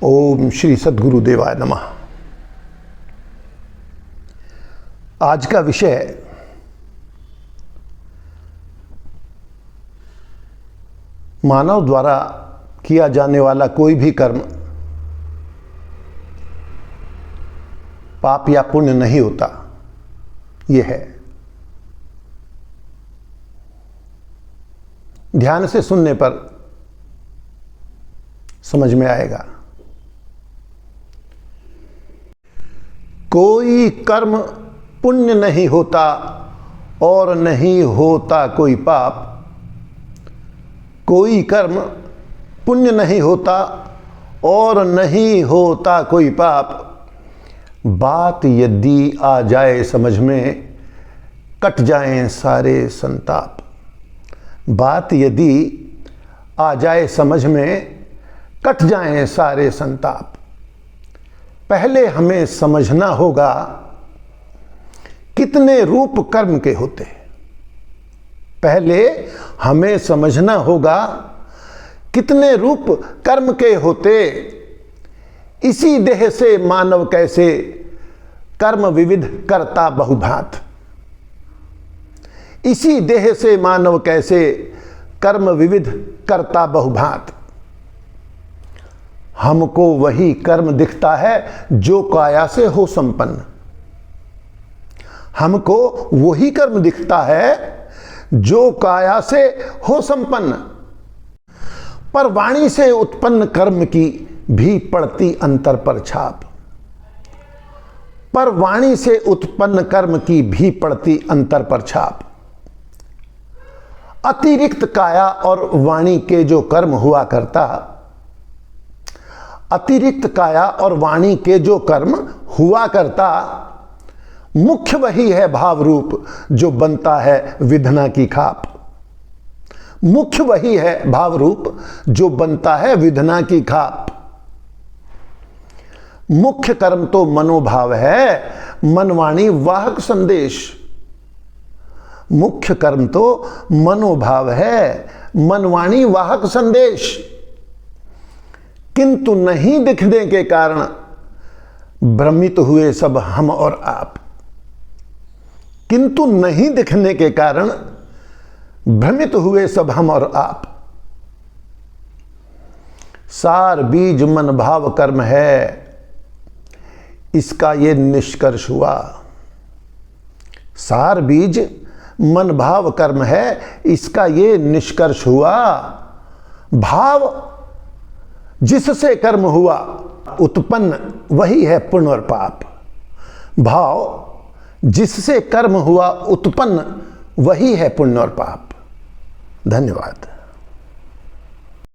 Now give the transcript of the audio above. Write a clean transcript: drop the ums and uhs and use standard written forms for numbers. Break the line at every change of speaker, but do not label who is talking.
ओम श्री सद्गुरुदेवाय नमः। आज का विषय मानव द्वारा किया जाने वाला कोई भी कर्म पाप या पुण्य नहीं होता, यह है। ध्यान से सुनने पर समझ में आएगा। कोई कर्म पुण्य नहीं होता और नहीं होता कोई पाप। कोई कर्म पुण्य नहीं होता और नहीं होता कोई पाप। बात यदि आ जाए समझ में, कट जाएं सारे संताप। बात यदि आ जाए समझ में, कट जाएं सारे संताप। पहले हमें समझना होगा कितने रूप कर्म के होते हैं। पहले हमें समझना होगा कितने रूप कर्म के होते। इसी देह से मानव कैसे कर्म विविध करता बहुभांत। इसी देह से मानव कैसे कर्म विविध करता बहुभांत। हमको वही कर्म दिखता है जो काया से हो संपन्न। हमको वही कर्म दिखता है जो काया से हो संपन्न। पर वाणी से उत्पन्न कर्म की भी पड़ती अंतर पर छाप। पर वाणी से उत्पन्न कर्म की भी पड़ती अंतर पर छाप। अतिरिक्त काया और वाणी के जो कर्म हुआ करता, अतिरिक्त काया और वाणी के जो कर्म हुआ करता, मुख्य वही है भाव रूप जो बनता है विधना की खाप। मुख्य वही है भाव रूप जो बनता है विधना की खाप। मुख्य कर्म तो मनोभाव है, मनवाणी वाहक संदेश। मुख्य कर्म तो मनोभाव है, मनवाणी वाहक संदेश। किंतु नहीं दिखने के कारण भ्रमित हुए सब हम और आप। किंतु नहीं दिखने के कारण भ्रमित हुए सब हम और आप। सार बीज मन भाव कर्म है, इसका ये निष्कर्ष हुआ। सार बीज मन भाव कर्म है, इसका ये निष्कर्ष हुआ। भाव जिससे कर्म हुआ उत्पन्न वही है पुण्य और पाप। भाव जिससे कर्म हुआ उत्पन्न वही है पुण्य और पाप। धन्यवाद।